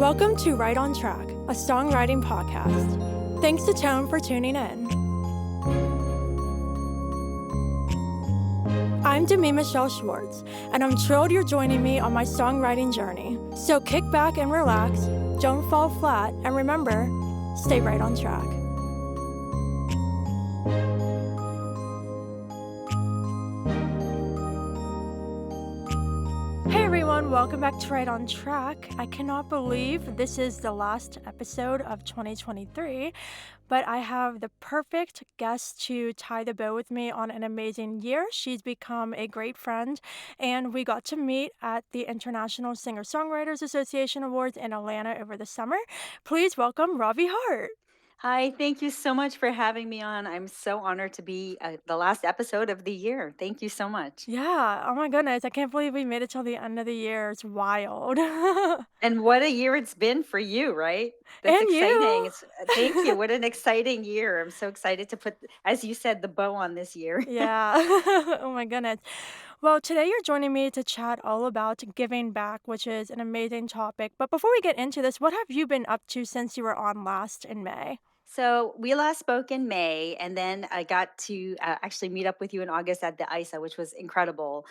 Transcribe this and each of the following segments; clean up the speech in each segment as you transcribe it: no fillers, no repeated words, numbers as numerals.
Welcome to Right on Track, a songwriting podcast. Thanks to Tone for tuning in. I'm Demi Michelle Schwartz, and I'm thrilled you're joining me on my songwriting journey. So kick back and relax, don't fall flat, and remember, stay right on track. Hey everyone, welcome back to Right on Track. I cannot believe this is the last episode of 2023, but I have the perfect guest to tie the bow with me on an amazing year. She's become a great friend, and we got to meet at the International Singer-Songwriters Association Awards in Atlanta over the summer. Please welcome Robbie Harte. Hi, thank you so much for having me on. I'm so honored to be the last episode of the year. Thank you so much. Yeah, oh my goodness, I can't believe we made it till the end of the year. It's wild. And what a year it's been for you, right? That's And exciting. you. Thank you. What an exciting year. I'm so excited to put, as you said, the bow on this year. Yeah. Oh my goodness. Well, today you're joining me to chat all about giving back, which is an amazing topic. But before we get into this, what have you been up to since you were on last in May? So we last spoke in May, and then I got to actually meet up with you in August at the ISA, which was incredible.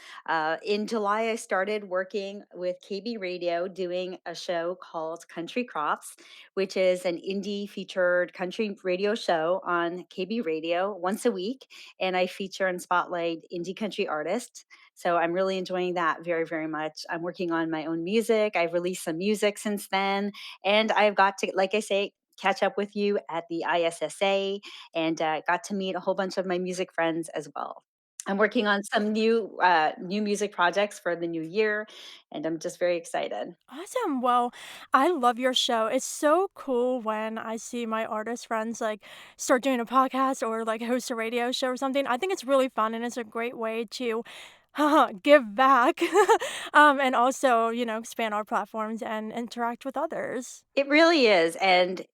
In July, I started working with KB Radio doing a show called Country Crops, which is an indie featured country radio show on KB Radio once a week. And I feature and spotlight indie country artists. So I'm really enjoying that very, very much. I'm working on my own music. I've released some music since then. And I've got to, like I say, catch up with you at the ISSA and got to meet a whole bunch of my music friends as well. I'm working on some new music projects for the new year, and I'm just very excited. Awesome. Well, I love your show. It's so cool when I see my artist friends like start doing a podcast or like host a radio show or something. I think it's really fun and it's a great way to give back and also, expand our platforms and interact with others. It really is, and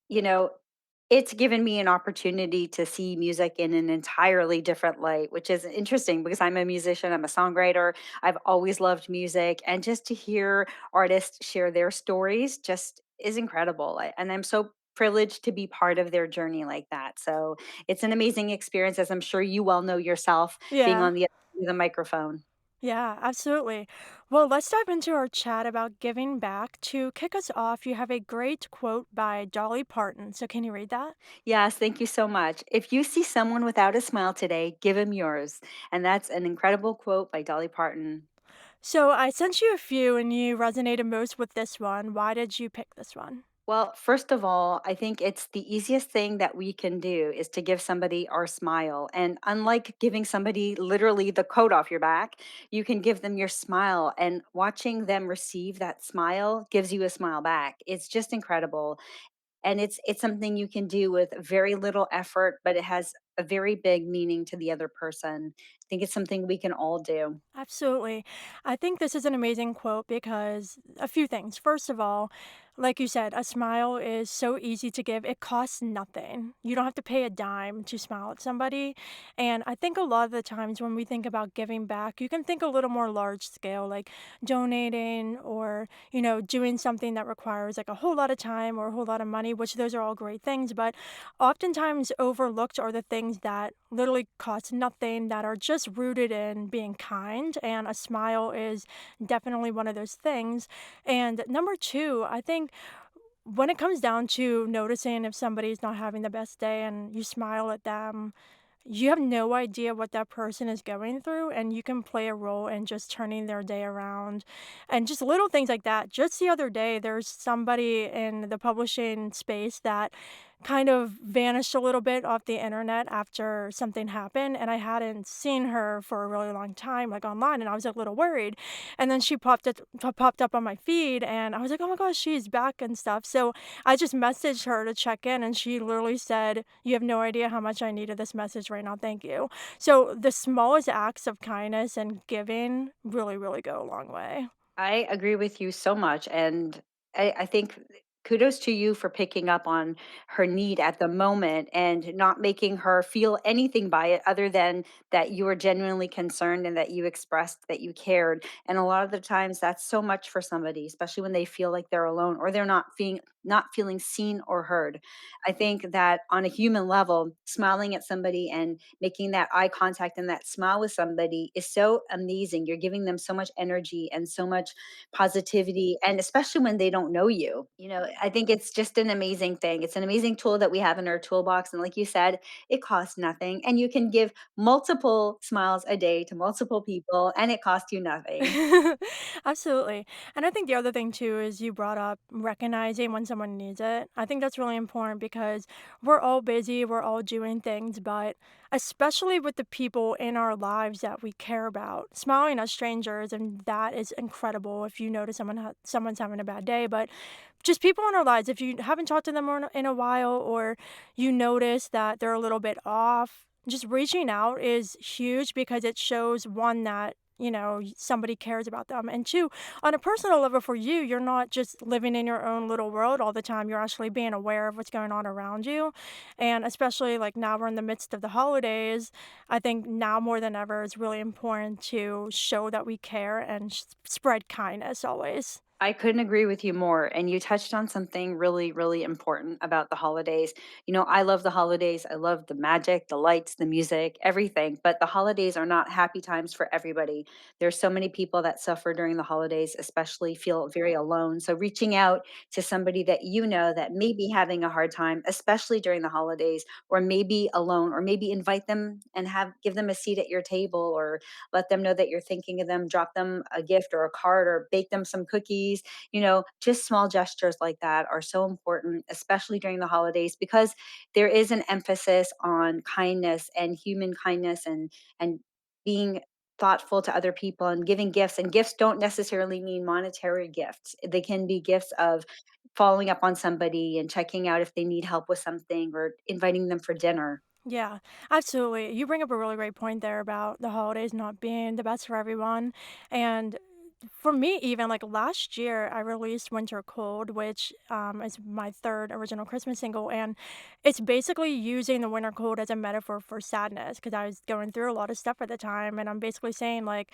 it's given me an opportunity to see music in an entirely different light, which is interesting because I'm a musician, I'm a songwriter. I've always loved music, and just to hear artists share their stories just is incredible. And I'm so privileged to be part of their journey like that. So it's an amazing experience, as I'm sure you well know yourself, being Yeah. on the other end of the microphone. Yeah, absolutely. Well, let's dive into our chat about giving back. To kick us off, you have a great quote by Dolly Parton. So, can you read that? Yes, thank you so much. If you see someone without a smile today, give him yours. And that's an incredible quote by Dolly Parton. So, I sent you a few and you resonated most with this one. Why did you pick this one? Well, first of all, I think it's the easiest thing that we can do is to give somebody our smile. And unlike giving somebody literally the coat off your back, you can give them your smile. And watching them receive that smile gives you a smile back. It's just incredible. And it's something you can do with very little effort, but it has a very big meaning to the other person. I think it's something we can all do. Absolutely. I think this is an amazing quote because a few things. First of all, like you said, a smile is so easy to give. It costs nothing. You don't have to pay a dime to smile at somebody. And I think a lot of the times when we think about giving back, you can think a little more large scale, like donating or, doing something that requires like a whole lot of time or a whole lot of money, which those are all great things. But oftentimes overlooked are the things that literally cost nothing, that are just rooted in being kind, and a smile is definitely one of those things. And number two, I think when it comes down to noticing if somebody's not having the best day and you smile at them, you have no idea what that person is going through, and you can play a role in just turning their day around and just little things like that. Just the other day, there's somebody in the publishing space that kind of vanished a little bit off the internet after something happened, and I hadn't seen her for a really long time, like online, and I was a little worried. And then she popped up on my feed, and I was like, "Oh my gosh, she's back and stuff." So I just messaged her to check in, and she literally said, "You have no idea how much I needed this message right now. Thank you." So the smallest acts of kindness and giving really, really go a long way. I agree with you so much. And I think kudos to you for picking up on her need at the moment and not making her feel anything by it other than that you were genuinely concerned and that you expressed that you cared. And a lot of the times that's so much for somebody, especially when they feel like they're alone or they're not feeling seen or heard. I think that on a human level, smiling at somebody and making that eye contact and that smile with somebody is so amazing. You're giving them so much energy and so much positivity, and especially when they don't know you. I think it's just an amazing thing. It's an amazing tool that we have in our toolbox. And like you said, it costs nothing. And you can give multiple smiles a day to multiple people, and it costs you nothing. Absolutely. And I think the other thing too is you brought up recognizing when someone needs it. I think that's really important because we're all busy, we're all doing things, but especially with the people in our lives that we care about, smiling at strangers, and that is incredible if you notice someone's having a bad day. But just people in our lives, if you haven't talked to them in a while, or you notice that they're a little bit off, just reaching out is huge because it shows one that somebody cares about them. And two, on a personal level for you, you're not just living in your own little world all the time. You're actually being aware of what's going on around you. And especially like now we're in the midst of the holidays, I think now more than ever it's really important to show that we care and spread kindness always. I couldn't agree with you more. And you touched on something really, really important about the holidays. I love the holidays. I love the magic, the lights, the music, everything. But the holidays are not happy times for everybody. There's so many people that suffer during the holidays, especially feel very alone. So reaching out to somebody that you know that may be having a hard time, especially during the holidays, or maybe alone, or maybe invite them and give them a seat at your table, or let them know that you're thinking of them, drop them a gift or a card or bake them some cookies. Just small gestures like that are so important, especially during the holidays, because there is an emphasis on kindness and human kindness, and being thoughtful to other people and giving gifts. And gifts don't necessarily mean monetary gifts. They can be gifts of following up on somebody and checking out if they need help with something or inviting them for dinner. Yeah, absolutely. You bring up a really great point there about the holidays not being the best for everyone. And for me, even like last year, I released Winter Cold, which is my third original Christmas single. And it's basically using the winter cold as a metaphor for sadness because I was going through a lot of stuff at the time. And I'm basically saying, like,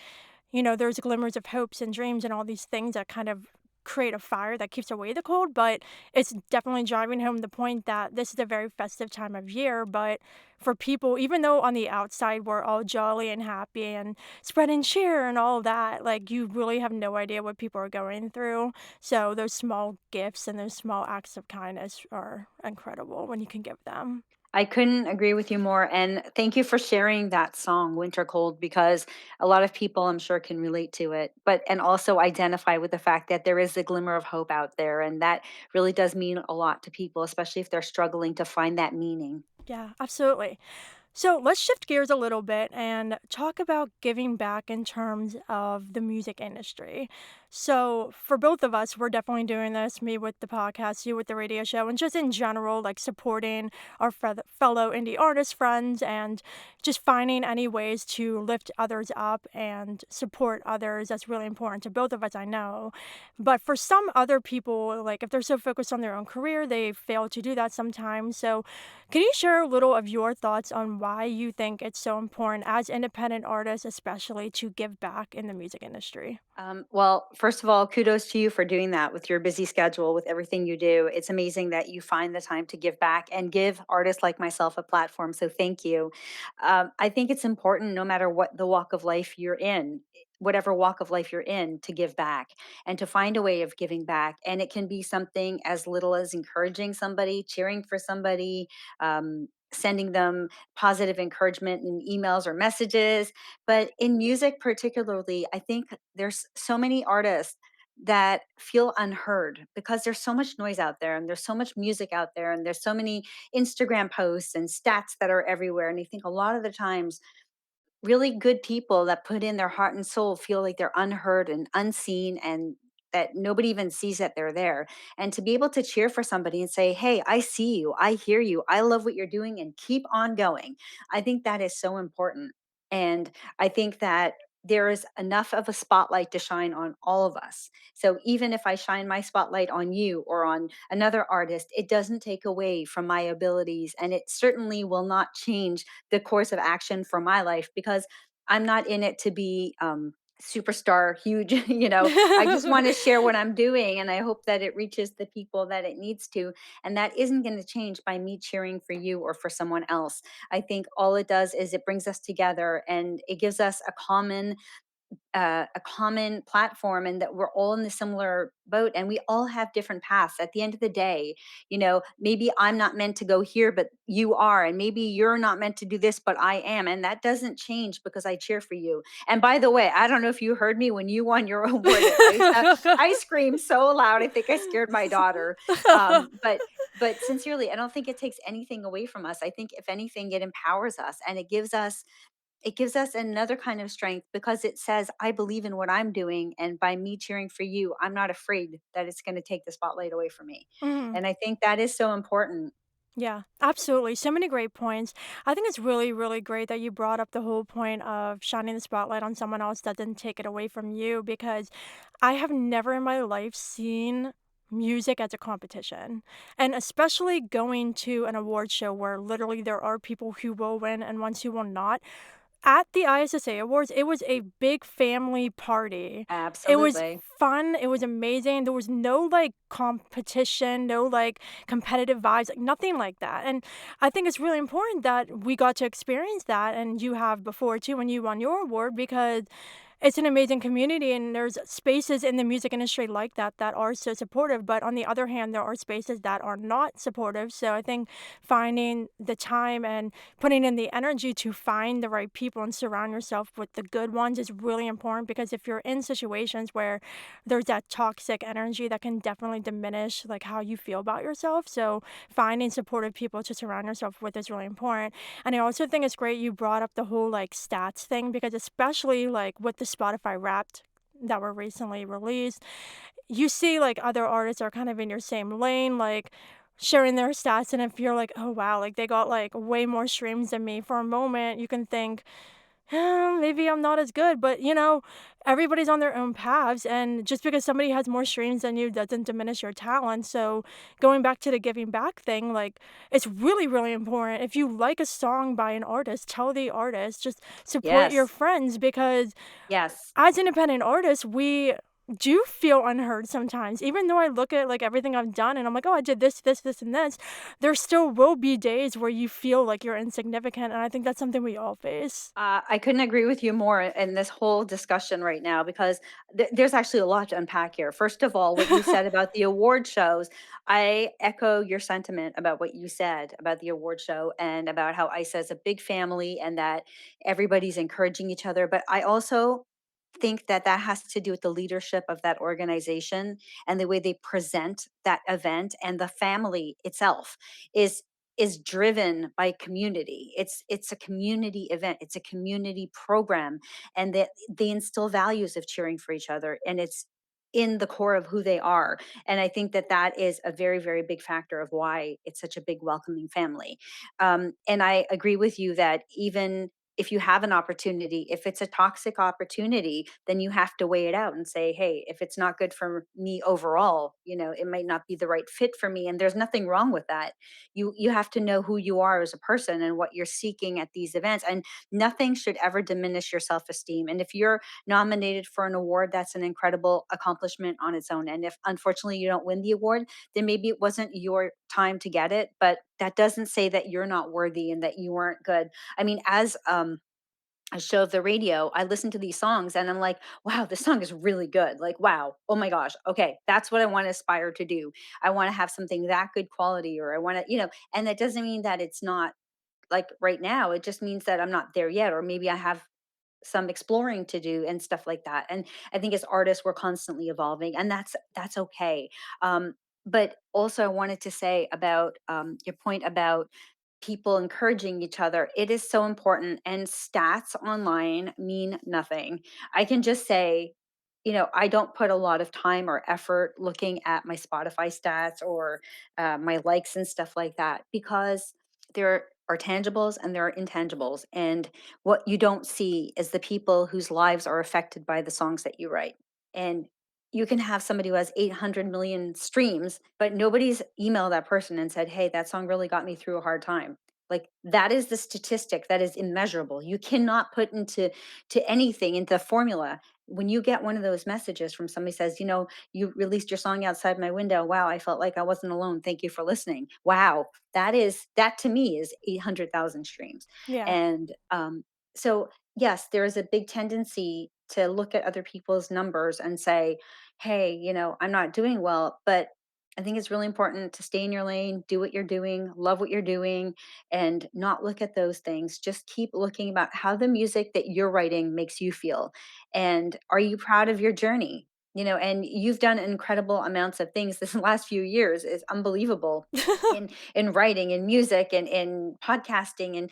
there's glimmers of hopes and dreams and all these things that kind of create a fire that keeps away the cold, but it's definitely driving home the point that this is a very festive time of year. But for people, even though on the outside we're all jolly and happy and spreading cheer and all of that, like you really have no idea what people are going through. So those small gifts and those small acts of kindness are incredible when you can give them. I couldn't agree with you more. And thank you for sharing that song, Winter Cold, because a lot of people I'm sure can relate to it, and also identify with the fact that there is a glimmer of hope out there. And that really does mean a lot to people, especially if they're struggling to find that meaning. Yeah, absolutely. So let's shift gears a little bit and talk about giving back in terms of the music industry. So, for both of us, we're definitely doing this, me with the podcast, you with the radio show, and just in general, like supporting our fellow indie artist friends and just finding any ways to lift others up and support others. That's really important to both of us, I know. But for some other people, like if they're so focused on their own career, they fail to do that sometimes. So, can you share a little of your thoughts on why you think it's so important as independent artists, especially to give back in the music industry? Well, first of all, kudos to you for doing that with your busy schedule, with everything you do. It's amazing that you find the time to give back and give artists like myself a platform. So thank you. I think it's important, no matter what the walk of life you're in, whatever walk of life you're in, to give back and to find a way of giving back. And it can be something as little as encouraging somebody, cheering for somebody, sending them positive encouragement in emails or messages. But in music, particularly, I think there's so many artists that feel unheard because there's so much noise out there and there's so much music out there and there's so many Instagram posts and stats that are everywhere. And I think a lot of the times really good people that put in their heart and soul feel like they're unheard and unseen, and that nobody even sees that they're there. And to be able to cheer for somebody and say, "Hey, I see you, I hear you, I love what you're doing, and keep on going." I think that is so important. And I think that there is enough of a spotlight to shine on all of us. So even if I shine my spotlight on you or on another artist, it doesn't take away from my abilities. And it certainly will not change the course of action for my life, because I'm not in it to be superstar huge. I just want to share what I'm doing, and I hope that it reaches the people that it needs to. And that isn't going to change by me cheering for you or for someone else. I think all it does is it brings us together, and it gives us a common platform, and that we're all in the similar boat, and we all have different paths. At the end of the day, maybe I'm not meant to go here, but you are, and maybe you're not meant to do this, but I am, and that doesn't change because I cheer for you. And by the way, I don't know if you heard me when you won your award at ISA. I screamed so loud, I think I scared my daughter. But sincerely, I don't think it takes anything away from us. I think if anything, it empowers us, and it gives us another kind of strength, because it says, I believe in what I'm doing. And by me cheering for you, I'm not afraid that it's going to take the spotlight away from me. Mhm. And I think that is so important. Yeah, absolutely. So many great points. I think it's really, really great that you brought up the whole point of shining the spotlight on someone else that didn't take it away from you, because I have never in my life seen music as a competition. And especially going to an award show where literally there are people who will win and ones who will not. At the ISSA Awards, it was a big family party. It was Absolutely. fun, it was amazing, there was no, like, competition, no, like, competitive vibes, like, nothing like that, and I think it's really important that we got to experience that, and you have before too when you won your award, because it's an amazing community, and there's spaces in the music industry like that that are so supportive, but on the other hand, there are spaces that are not supportive, so I think finding the time and putting in the energy to find the right people and surround yourself with the good ones is really important, because if you're in situations where there's that toxic energy, that can definitely diminish like how you feel about yourself. So finding supportive people to surround yourself with is really important. And I also think it's great you brought up the whole like stats thing, because especially like with the Spotify Wrapped that were recently released, you see like other artists are kind of in your same lane, like sharing their stats. And if you're like, oh wow, like they got like way more streams than me, for a moment, you can think, maybe I'm not as good. But everybody's on their own paths. And just because somebody has more streams than you doesn't diminish your talent. So going back to the giving back thing, like it's really, really important. If you like a song by an artist, tell the artist, just support your Yes. friends, because Yes. as independent artists, we do feel unheard sometimes. Even though I look at like everything I've done and I'm like, oh, I did this, this, this, and this, there still will be days where you feel like you're insignificant. And I think that's something we all face. I couldn't agree with you more in this whole discussion right now, because there's actually a lot to unpack here. First of all, what you said about the award shows, I echo your sentiment about what you said about the award show, and about how ICE is a big family and that everybody's encouraging each other. But I also think that that has to do with the leadership of that organization, and the way they present that event, and the family itself is driven by community. It's a community event, it's a community program, and that they instill values of cheering for each other, and it's in the core of who they are. And I think that that is a very, very big factor of why it's such a big welcoming family. And I agree with you that even if you have an opportunity, if it's a toxic opportunity, then you have to weigh it out and say, hey, if it's not good for me overall, it might not be the right fit for me. And there's nothing wrong with that. You have to know who you are as a person and what you're seeking at these events. And nothing should ever diminish your self-esteem. And if you're nominated for an award, that's an incredible accomplishment on its own. And if unfortunately you don't win the award, then maybe it wasn't your time to get it. But that doesn't say that you're not worthy and that you weren't good. I mean, as a show of the radio, I listen to these songs and I'm like, wow, this song is really good. Like, wow, oh my gosh, okay, that's what I want to aspire to do. I want to have something that good quality, or I want to, and that doesn't mean that it's not like right now. It just means that I'm not there yet, or maybe I have some exploring to do and stuff like that. And I think as artists, we're constantly evolving, and that's okay. But also, I wanted to say about your point about people encouraging each other. It is so important, and stats online mean nothing. I can just say, I don't put a lot of time or effort looking at my Spotify stats, or my likes and stuff like that, because there are tangibles and there are intangibles. And what you don't see is the people whose lives are affected by the songs that you write. And you can have somebody who has 800 million streams, but nobody's emailed that person and said, "Hey, that song really got me through a hard time." Like that is the statistic that is immeasurable. You cannot put into anything into the formula. When you get one of those messages from somebody says, "You released your song outside my window. Wow, I felt like I wasn't alone. Thank you for listening." Wow, that to me is 800,000 streams. Yeah. And so yes, there is a big tendency to look at other people's numbers and say, "Hey, I'm not doing well." But I think it's really important to stay in your lane, do what you're doing, love what you're doing, and not look at those things. Just keep looking about how the music that you're writing makes you feel. And are you proud of your journey? And you've done incredible amounts of things this last few years is unbelievable in writing and music and in podcasting.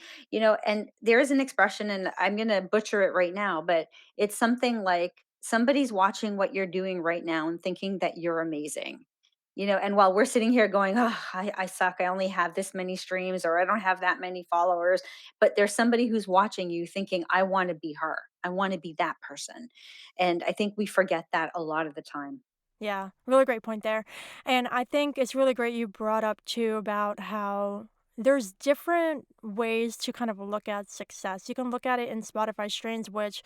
And there is an expression, and I'm going to butcher it right now, but it's something like somebody's watching what you're doing right now and thinking that you're amazing. And while we're sitting here going, "Oh, I suck, I only have this many streams, or I don't have that many followers," but there's somebody who's watching you thinking, "I want to be her, I want to be that person." And I think we forget that a lot of the time. Yeah, really great point there. And I think it's really great you brought up too about how there's different ways to kind of look at success. You can look at it in Spotify streams, which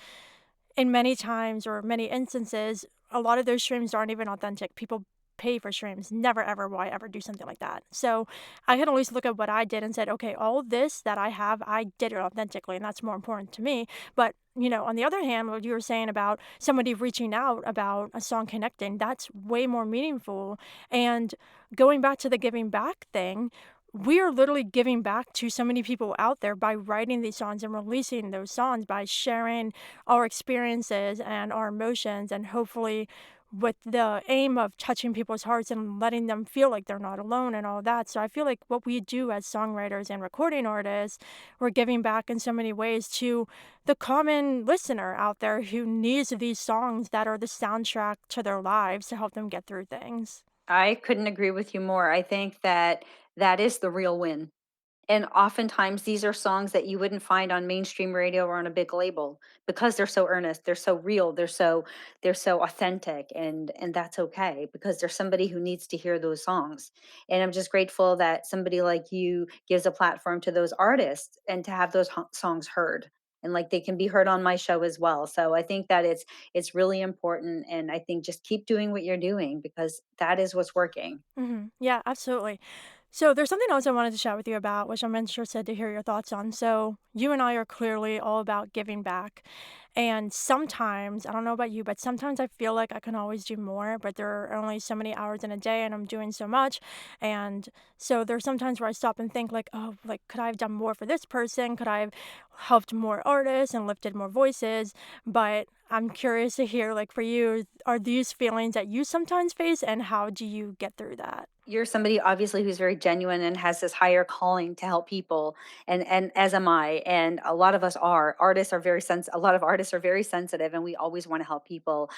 in many times or many instances, a lot of those streams aren't even authentic. People pay for streams. Never ever will I ever do something like that. So I can at least look at what I did and said, okay, all of this that I have, I did it authentically, and that's more important to me. But on the other hand, what you were saying about somebody reaching out about a song connecting, that's way more meaningful. And going back to the giving back thing, we are literally giving back to so many people out there by writing these songs and releasing those songs, by sharing our experiences and our emotions, and hopefully with the aim of touching people's hearts and letting them feel like they're not alone and all that. So I feel like what we do as songwriters and recording artists, we're giving back in so many ways to the common listener out there who needs these songs that are the soundtrack to their lives to help them get through things. I couldn't agree with you more. I think that that is the real win. And oftentimes, these are songs that you wouldn't find on mainstream radio or on a big label because they're so earnest, they're so real, they're so authentic, and that's okay because there's somebody who needs to hear those songs. And I'm just grateful that somebody like you gives a platform to those artists and to have those songs heard. And like they can be heard on my show as well. So I think that it's really important. And I think just keep doing what you're doing because that is what's working. Yeah, absolutely. So there's something else I wanted to chat with you about, which I'm interested to hear your thoughts on. So you and I are clearly all about giving back. And sometimes, I don't know about you, but sometimes I feel like I can always do more, but there are only so many hours in a day and I'm doing so much. And so there's sometimes where I stop and think like, oh, like could I have done more for this person? Could I have helped more artists and lifted more voices? But I'm curious to hear, like for you, are these feelings that you sometimes face and how do you get through that? You're somebody obviously who's very genuine and has this higher calling to help people, and as am I, and a lot of us are. Artists are a lot of artists are very sensitive and we always want to help people.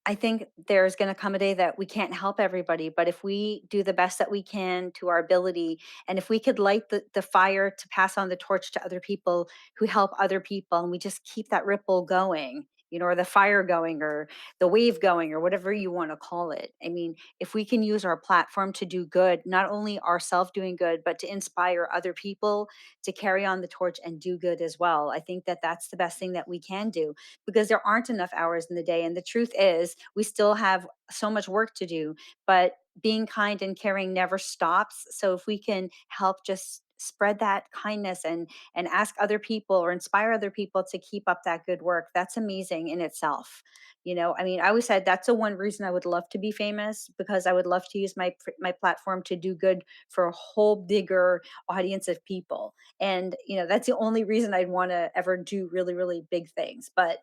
I think there's going to come a day that we can't help everybody, but if we do the best that we can to our ability, and if we could light the fire to pass on the torch to other people who help other people, and we just keep that ripple going, or the fire going, or the wave going, or whatever you want to call it. I mean, if we can use our platform to do good, not only ourselves doing good, but to inspire other people to carry on the torch and do good as well. I think that that's the best thing that we can do because there aren't enough hours in the day. And the truth is, we still have so much work to do, but being kind and caring never stops. So if we can help just spread that kindness and ask other people or inspire other people to keep up that good work, that's amazing in itself. I mean, I always said that's the one reason I would love to be famous because I would love to use my platform to do good for a whole bigger audience of people. And that's the only reason I'd want to ever do really really big things, but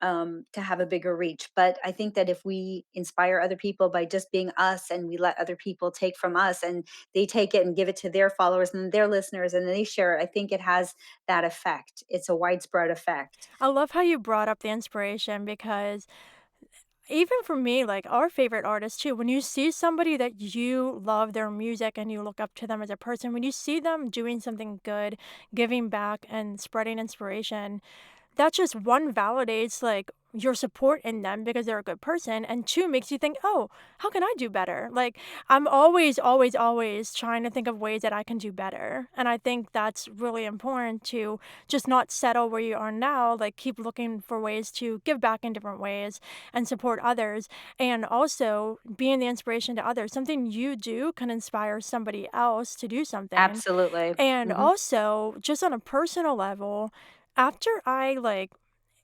to have a bigger reach. But I think that if we inspire other people by just being us and we let other people take from us and they take it and give it to their followers and their listeners and they share it, I think it has that effect. It's a widespread effect. I love how you brought up the inspiration because even for me, like our favorite artists too, when you see somebody that you love their music and you look up to them as a person, when you see them doing something good, giving back and spreading inspiration, that just one validates like your support in them because they're a good person, and two makes you think, oh, how can I do better? Like I'm always, always, always trying to think of ways that I can do better. And I think that's really important to just not settle where you are now, like keep looking for ways to give back in different ways and support others. And also being the inspiration to others. Something you do can inspire somebody else to do something. Absolutely. And Mhm. also, just on a personal level, after I like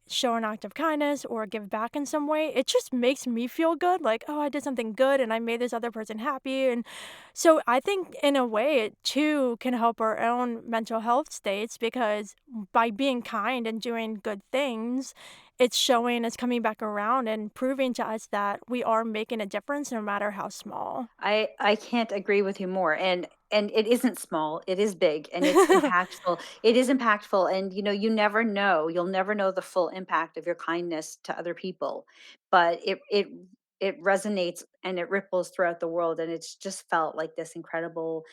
show an act of kindness or give back in some way, it just makes me feel good. Like, oh, I did something good and I made this other person happy. And so I think in a way, it too can help our own mental health states because by being kind and doing good things, it's showing it's coming back around and proving to us that we are making a difference no matter how small. I can't agree with you more, and it isn't small, it is big, and it's impactful. It is impactful, and, you know, you never know, you'll never know the full impact of your kindness to other people, but it resonates and it ripples throughout the world, and it's just felt like this incredible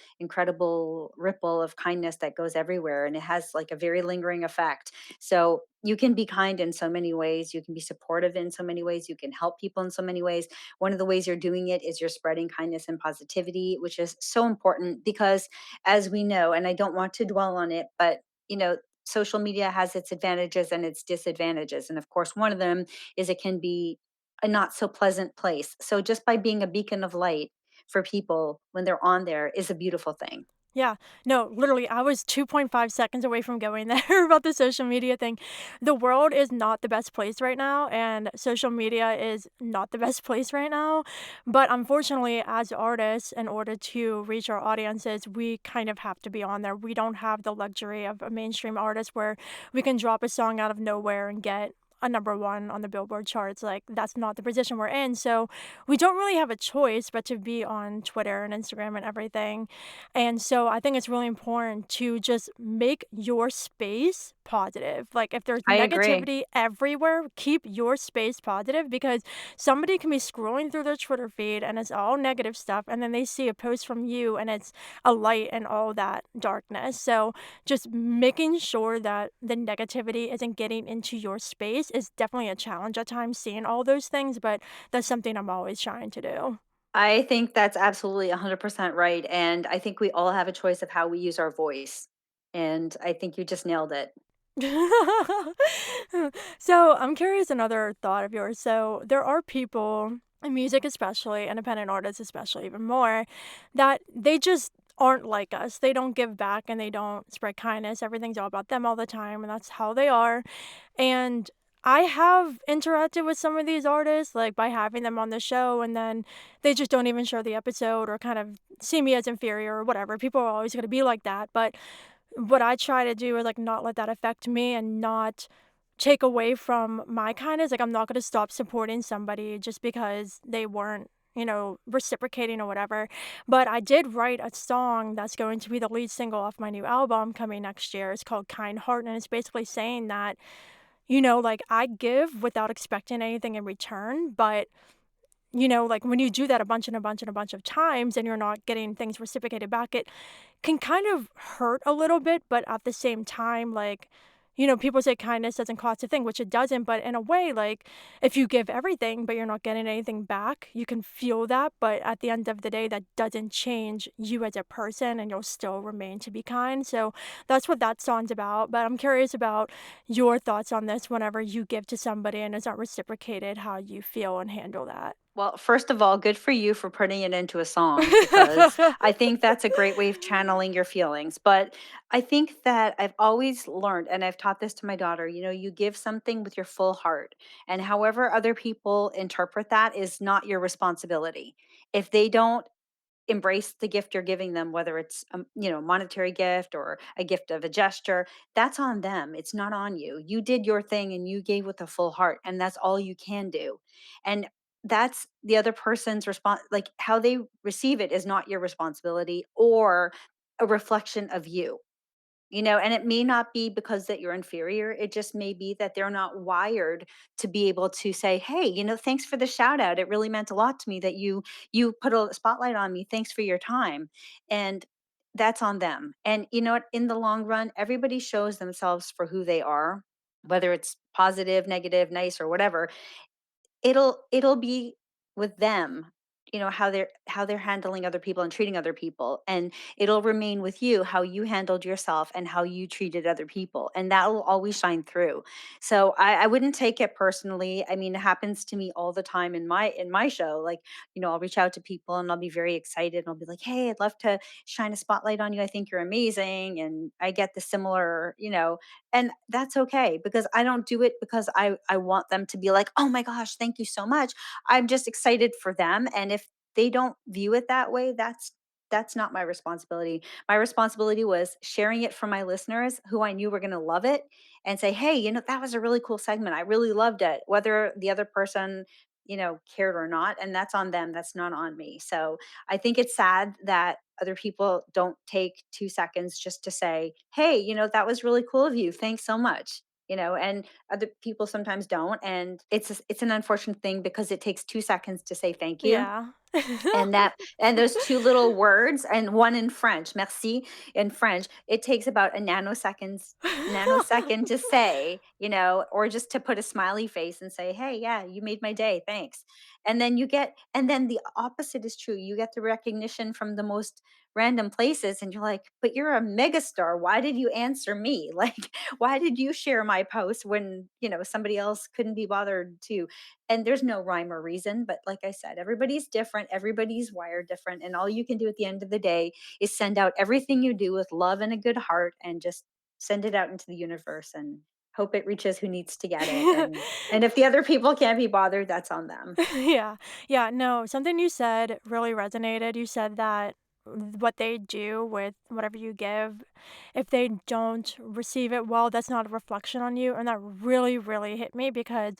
ripple of kindness that goes everywhere, and it has, like, a very lingering effect. So, you can be kind in so many ways, you can be supportive in so many ways, you can help people in so many ways. One of the ways you're doing it is you're spreading kindness and positivity, which is so important because, as we know, and I don't want to dwell on it, but you know, social media has its advantages and its disadvantages. And of course, one of them is it can be a not so pleasant place. So just by being a beacon of light for people when they're on there is a beautiful thing. Yeah. No, literally, I was 2.5 seconds away from going there about the social media thing. The world is not the best place right now, and social media is not the best place right now. But unfortunately, as artists, in order to reach our audiences, we kind of have to be on there. We don't have the luxury of a mainstream artist where we can drop a song out of nowhere and get a number one on the Billboard charts. Like, that's not the position we're in. So, we don't really have a choice but to be on Twitter and Instagram and everything, and so I think it's really important to just make your space positive. Like if there's I agree. negativity everywhere, keep your space positive because somebody can be scrolling through their Twitter feed and it's all negative stuff and then they see a post from you and it's a light in all that darkness. So just making sure that the negativity isn't getting into your space is definitely a challenge at times seeing all those things, but that's something I'm always trying to do. I think that's absolutely 100% right. And I think we all have a choice of how we use our voice. And I think you just nailed it. So I'm curious another thought of yours. So there are people in music especially, independent artists especially even more, that they just aren't like us. They don't give back and they don't spread kindness. Everything's all about them all the time and that's how they are. And I have interacted with some of these artists like by having them on the show and then they just don't even share the episode or kind of see me as inferior or whatever. People are always going to be like that, but what I try to do is, like, not let that affect me and not take away from my kindness. Like, I'm not gonna stop supporting somebody just because they weren't, reciprocating or whatever. But I did write a song that's going to be the lead single off my new album coming next year. It's called Kind Heart, and it's basically saying that, like, I give without expecting anything in return, but like when you do that a bunch and a bunch and a bunch of times and you're not getting things reciprocated back, it can kind of hurt a little bit, but at the same time, like, people say kindness doesn't cost a thing, which it doesn't, but in a way, like, if you give everything, but you're not getting anything back, you can feel that, but at the end of the day, that doesn't change you as a person, and you'll still remain to be kind, so that's what that song's about, but I'm curious about your thoughts on this whenever you give to somebody and it's not reciprocated, how you feel and handle that. Well, first of all, good for you for putting it into a song because I think that's a great way of channeling your feelings. But I think that I've always learned, and I've taught this to my daughter, you know, you give something with your full heart. And however other people interpret that is not your responsibility. If they don't embrace the gift you're giving them, whether it's a monetary gift or a gift of a gesture, that's on them, it's not on you. You did your thing and you gave with a full heart, and that's all you can do. And that's the other person's response. Like, how they receive it is not your responsibility or a reflection of you. And it may not be because that you're inferior. It just may be that they're not wired to be able to say, "Hey, thanks for the shout out. It really meant a lot to me that you put a spotlight on me. Thanks for your time." And that's on them. And you know what? In the long run, everybody shows themselves for who they are, whether it's positive, negative, nice, or whatever. It'll be with them, how they're handling other people and treating other people, and it'll remain with you how you handled yourself and how you treated other people, and that will always shine through. So I wouldn't take it personally. I mean, it happens to me all the time in my show. Like, I'll reach out to people and I'll be very excited and I'll be like, "Hey, I'd love to shine a spotlight on you. I think you're amazing." And I get the similar, and that's okay because I don't do it because I want them to be like, "Oh my gosh, thank you so much." I'm just excited for them, and if they don't view it that way, that's not my responsibility. My responsibility was sharing it for my listeners who I knew were going to love it and say, "Hey, that was a really cool segment. I really loved it." Whether the other person cared or not, and that's on them, that's not on me. So I think it's sad that other people don't take 2 seconds just to say, "Hey, that was really cool of you. Thanks so much." And other people sometimes don't. And it's an unfortunate thing because it takes 2 seconds to say thank you, Yeah. and those two little words, and one in French, merci, in French, it takes about a nanosecond to say, or just to put a smiley face and say, "Hey, yeah, you made my day, thanks." And then the opposite is true. You get the recognition from the most random places, and you're like, "But you're a megastar. Why did you answer me?" Like, why did you share my post when somebody else couldn't be bothered to? And there's no rhyme or reason, but like I said, everybody's different, everybody's wired different, and all you can do at the end of the day is send out everything you do with love and a good heart, and just send it out into the universe and hope it reaches who needs to get it. And if the other people can't be bothered, that's on them. Yeah. Yeah, no, something you said really resonated. You said that what they do with whatever you give, if they don't receive it well, that's not a reflection on you. And that really, really hit me because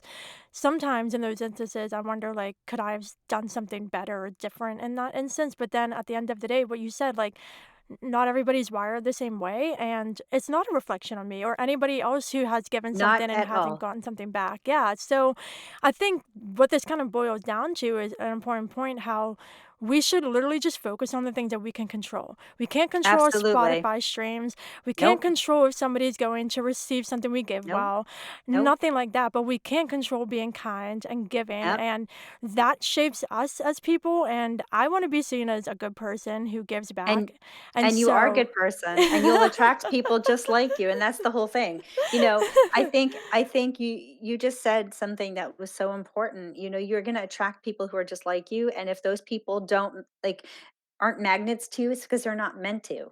sometimes in those instances, I wonder, like, could I have done something better or different in that instance? But then at the end of the day, what you said, like, not everybody's wired the same way, and it's not a reflection on me or anybody else who has given Not something and at hasn't all. gotten something back. Yeah, so I think what this kind of boils down to is an important point how we should literally just focus on the things that we can control. We can't control Absolutely. Spotify streams. We can't Nope. control if somebody's going to receive something we give Nope. well. Nope. Nothing like that. But we can control being kind and giving. Yep. And that shapes us as people. And I want to be seen as a good person who gives And back. And and you are a so good person, and you'll attract people just like you, and that's the whole thing. You know, I think you just said something that was so important. You're gonna attract people who are just like you, and if those people don't like aren't magnets to you, it's because they're not meant to.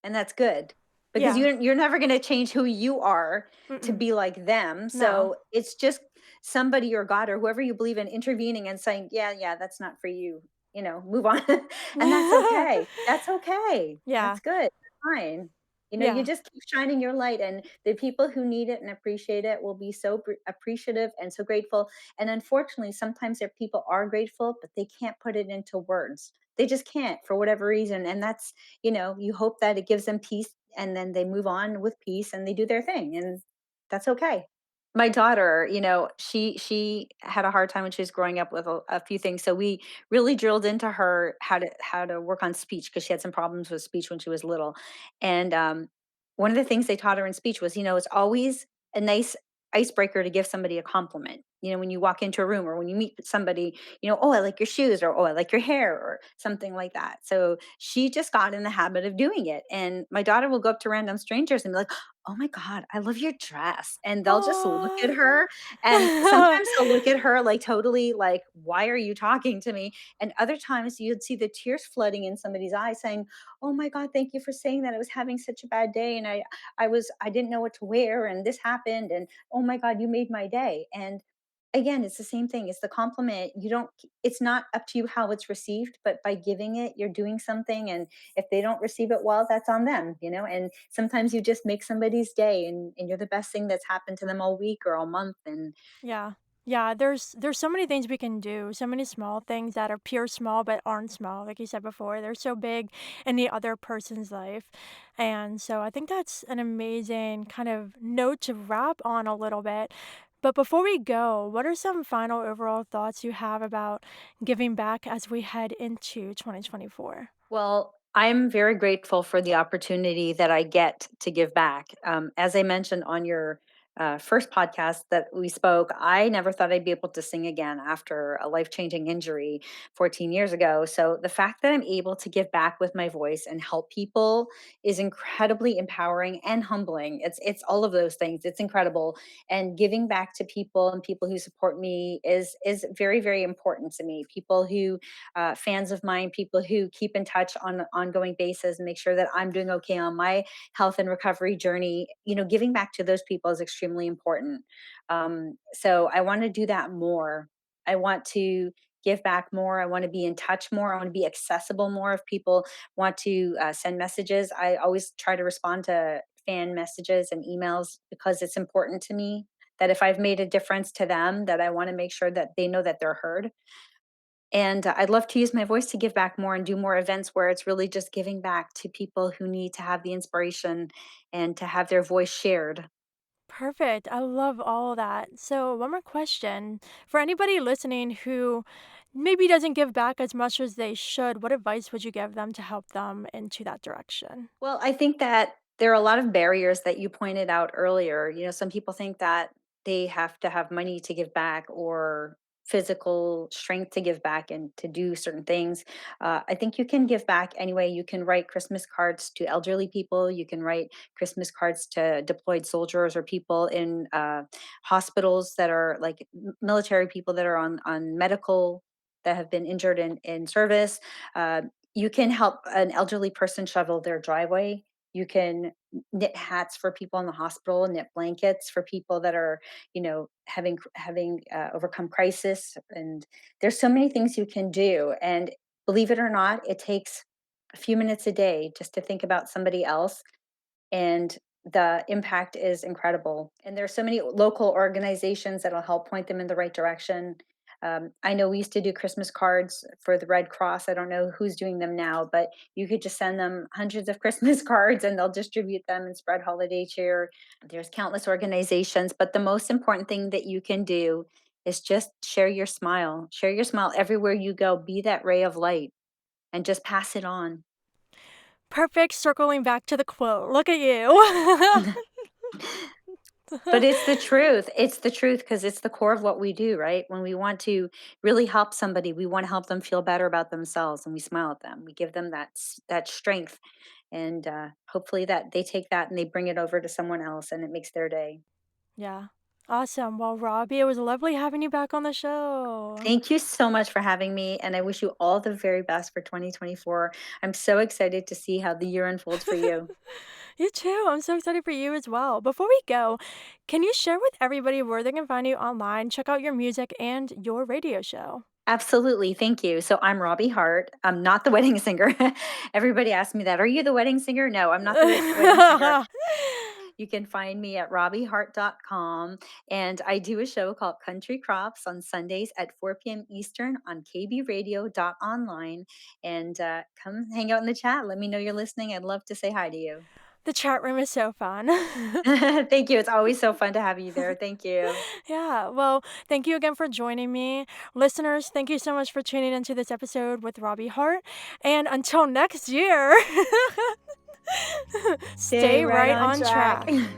And that's good. Because yeah. you're never gonna change who you are to Mm-mm. be like them. No. So it's just somebody or God or whoever you believe in intervening and saying, "Yeah, yeah, that's not for you." Move on. And that's okay. That's okay. yeah. That's good. Fine. You Yeah. just keep shining your light, and the people who need it and appreciate it will be so appreciative and so grateful. And unfortunately, sometimes their people are grateful, but they can't put it into words. They just can't for whatever reason. And that's, you hope that it gives them peace, and then they move on with peace and they do their thing. And that's okay. My daughter, she had a hard time when she was growing up with a few things. So we really drilled into her how to work on speech because she had some problems with speech when she was little. And one of the things they taught her in speech was, it's always a nice icebreaker to give somebody a compliment. When you walk into a room or when you meet somebody, "Oh, I like your shoes," or "Oh, I like your hair," or something like that. So she just got in the habit of doing it. And my daughter will go up to random strangers and be like, "Oh my God, I love your dress." And they'll just look at her. And Aw. sometimes they'll look at her like totally like, "Why are you talking to me?" And other times you'd see the tears flooding in somebody's eyes saying, "Oh my God, thank you for saying that. I was having such a bad day and I didn't know what to wear and this happened. And oh my God, you made my day." And again, it's the same thing. It's the compliment. You don't, it's not up to you how it's received, but by giving it, you're doing something. And if they don't receive it well, that's on them. And sometimes you just make somebody's day, and you're the best thing that's happened to them all week or all month. And Yeah. Yeah, there's so many things we can do, so many small things that are pure small but aren't small. Like you said before, they're so big in the other person's life. And so I think that's an amazing kind of note to wrap on a little bit. But before we go, what are some final overall thoughts you have about giving back as we head into 2024? Well, I'm very grateful for the opportunity that I get to give back. As I mentioned on your first podcast that we spoke, I never thought I'd be able to sing again after a life changing injury 14 years ago. So the fact that I'm able to give back with my voice and help people is incredibly empowering and humbling. It's all of those things. It's incredible, and giving back to people and people who support me is very very important to me. People who fans of mine, people who keep in touch on an ongoing basis and make sure that I'm doing okay on my health and recovery journey. Giving back to those people is extremely important. So I want to do that more. I want to give back more. I want to be in touch more. I want to be accessible more. If people want to send messages, I always try to respond to fan messages and emails because it's important to me that if I've made a difference to them, that I want to make sure that they know that they're heard. And I'd love to use my voice to give back more and do more events where it's really just giving back to people who need to have the inspiration and to have their voice shared. Perfect. I love all of that. So, one more question. For anybody listening who maybe doesn't give back as much as they should, what advice would you give them to help them into that direction? Well, I think that there are a lot of barriers that you pointed out earlier. Some people think that they have to have money to give back or physical strength to give back and to do certain things. I think you can give back anyway. You can write Christmas cards to elderly people. You can write Christmas cards to deployed soldiers or people in hospitals that are like military people that are on medical that have been injured in service. Uh, you can help an elderly person shovel their driveway. You can knit hats for people in the hospital, knit blankets for people that are, having overcome crisis. And there's so many things you can do. And believe it or not, it takes a few minutes a day just to think about somebody else, and the impact is incredible. And there's so many local organizations that'll help point them in the right direction. I know we used to do Christmas cards for the Red Cross. I don't know who's doing them now, but you could just send them hundreds of Christmas cards and they'll distribute them and spread holiday cheer. There's countless organizations, but the most important thing that you can do is just share your smile. Share your smile everywhere you go. Be that ray of light and just pass it on. Perfect. Circling back to the quote. Look at you. But it's the truth. It's the truth because it's the core of what we do, right? When we want to really help somebody, we want to help them feel better about themselves, and we smile at them. We give them that strength, and hopefully that they take that and they bring it over to someone else, and it makes their day. Yeah. Awesome. Well, Robbie, it was lovely having you back on the show. Thank you so much for having me, and I wish you all the very best for 2024. I'm so excited to see how the year unfolds for you. You too. I'm so excited for you as well. Before we go, can you share with everybody where they can find you online, check out your music and your radio show? Absolutely. Thank you. So I'm Robbie Hart. I'm not the wedding singer. Everybody asks me that. Are you the wedding singer? No, I'm not the wedding singer. You can find me at RobbieHart.com. And I do a show called Country Crops on Sundays at 4 p.m. Eastern on kbradio.online. And come hang out in the chat. Let me know you're listening. I'd love to say hi to you. The chat room is so fun. Thank you. It's always so fun to have you there. Thank you. Yeah, well, thank you again for joining me. Listeners, thank you so much for tuning into this episode with Robbie Hart. And until next year, Stay stay right right on on track. track.